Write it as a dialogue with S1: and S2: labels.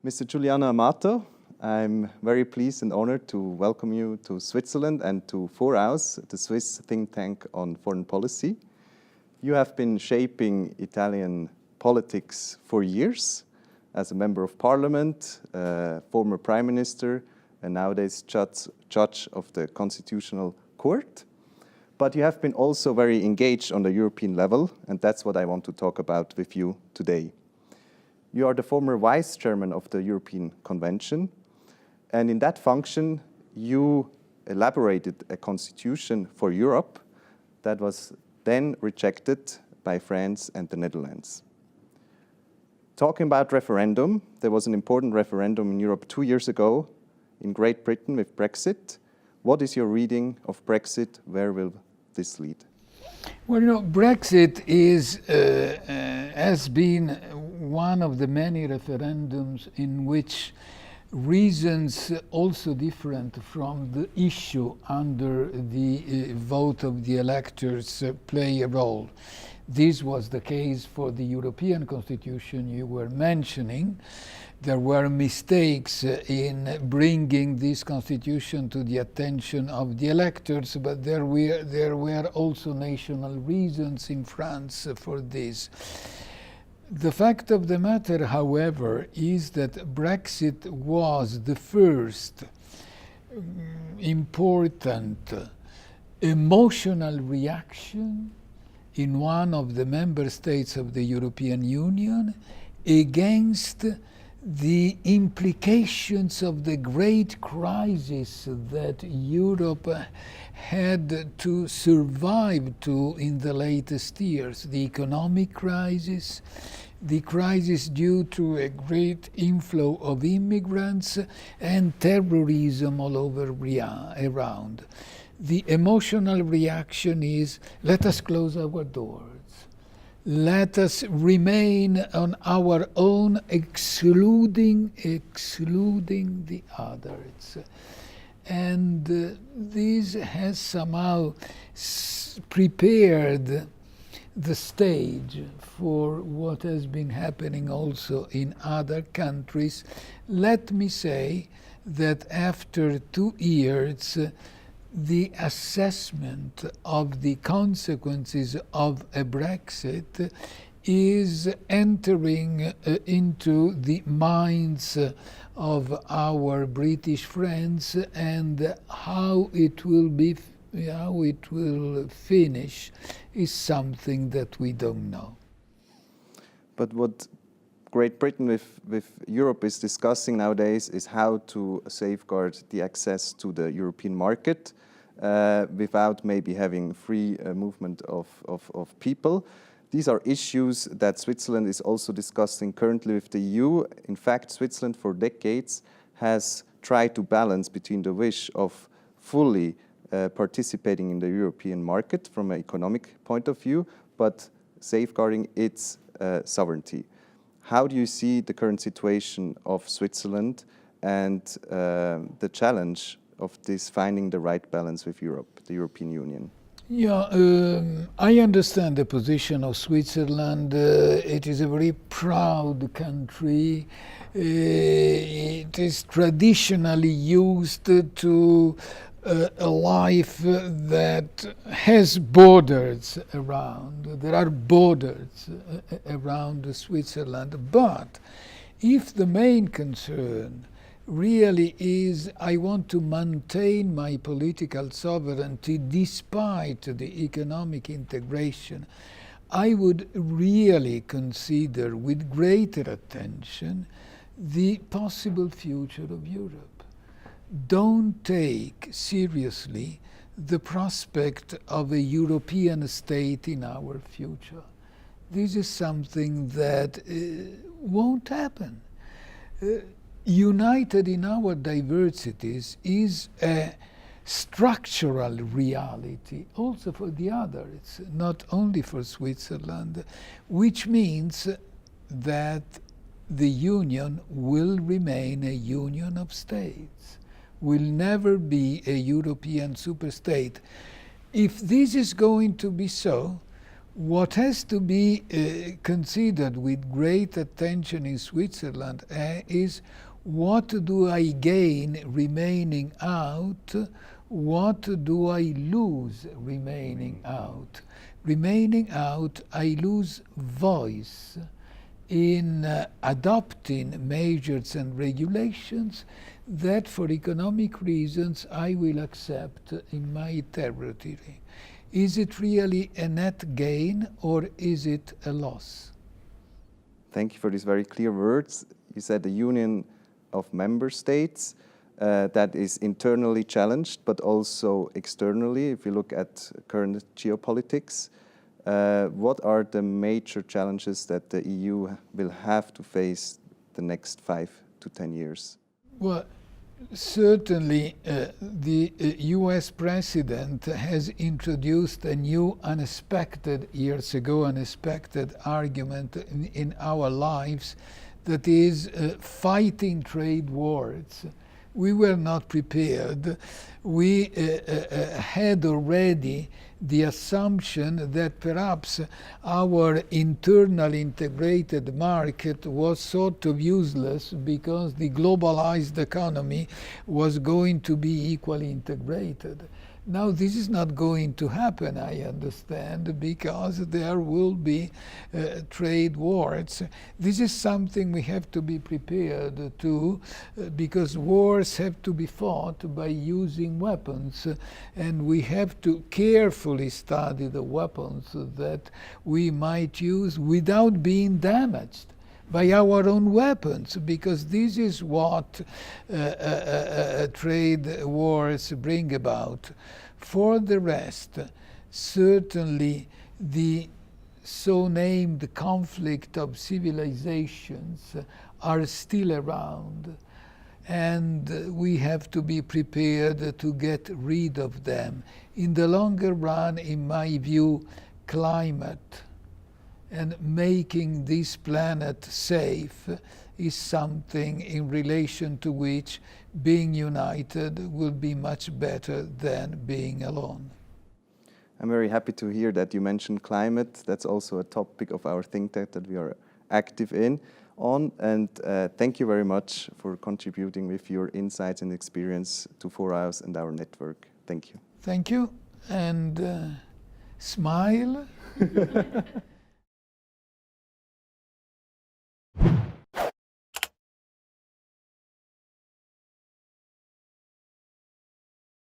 S1: Mr. Giuliano Amato, I'm very pleased and honored to welcome you to Switzerland and to Foraus, the Swiss think tank on foreign policy. You have been shaping Italian politics for years as a member of parliament, former prime minister, and nowadays judge of the Constitutional Court. But you have been also very engaged on the European level, and that's what I want to talk about with you today. You are the former vice chairman of the European Convention, and in that function, you elaborated a constitution for Europe that was then rejected by France and the Netherlands. Talking about referendum, there was an important referendum in Europe 2 years ago in Great Britain with Brexit. What is your reading of Brexit? Where will this lead?
S2: Well, Brexit has been one of the many referendums in which reasons also different from the issue under the vote of the electors play a role. This was the case for the European Constitution you were mentioning. There were mistakes in bringing this constitution to the attention of the electors, but there were also national reasons in France for this. The fact of the matter, however, is that Brexit was the first important emotional reaction in one of the member states of the European Union against the implications of the great crisis that Europe had to survive to in the latest years. The economic crisis, the crisis due to a great inflow of immigrants, and terrorism all over around. The emotional reaction is, let us close our doors. Let us remain on our own, excluding the others. And this has somehow prepared the stage for what has been happening also in other countries. Let me say that after 2 years, the assessment of the consequences of a Brexit is entering into the minds of our British friends, and how it will finish is something that we don't know.
S1: But what Great Britain with Europe is discussing nowadays is how to safeguard the access to the European market without maybe having free movement of people. These are issues that Switzerland is also discussing currently with the EU. In fact, Switzerland for decades has tried to balance between the wish of fully participating in the European market from an economic point of view, but safeguarding its sovereignty. How do you see the current situation of Switzerland and the challenge of this finding the right balance with Europe, the European Union?
S2: Yeah, I understand the position of Switzerland. It is a very proud country. It is traditionally used to a life that has borders around. There are borders around Switzerland. But if the main concern really is, I want to maintain my political sovereignty despite the economic integration, I would really consider with greater attention the possible future of Europe. Don't take seriously the prospect of a European state in our future. This is something that won't happen. United in our diversities is a structural reality also for the others, not only for Switzerland, which means that the Union will remain a union of states, will never be a European superstate. If this is going to be so, What has to be considered with great attention in Switzerland is what do I gain remaining out, what do I lose remaining out. Remaining out, I lose voice in adopting measures and regulations that for economic reasons I will accept in my territory. Is it really a net gain or is it a loss?
S1: Thank you for these very clear words. You said the union of member states that is internally challenged, but also externally. If you look at current geopolitics, what are the major challenges that the EU will have to face the next 5 to 10 years?
S2: Well, certainly the US president has introduced a new years ago unexpected argument in our lives, that is fighting trade wars. We were not prepared. We had already the assumption that perhaps our internal integrated market was sort of useless because the globalized economy was going to be equally integrated. Now this is not going to happen, I understand, because there will be trade wars. This is something we have to be prepared to, because wars have to be fought by using weapons, and we have to carefully study the weapons that we might use without being damaged by our own weapons, because this is what trade wars bring about. For the rest, certainly the so-named conflict of civilizations are still around, and we have to be prepared to get rid of them. In the longer run, in my view, climate and making this planet safe is something in relation to which being united will be much better than being alone.
S1: I'm very happy to hear that you mentioned climate. That's also a topic of our think tank that we are active on. And thank you very much for contributing with your insights and experience to foraus and our network. Thank you.
S2: Thank you, and smile.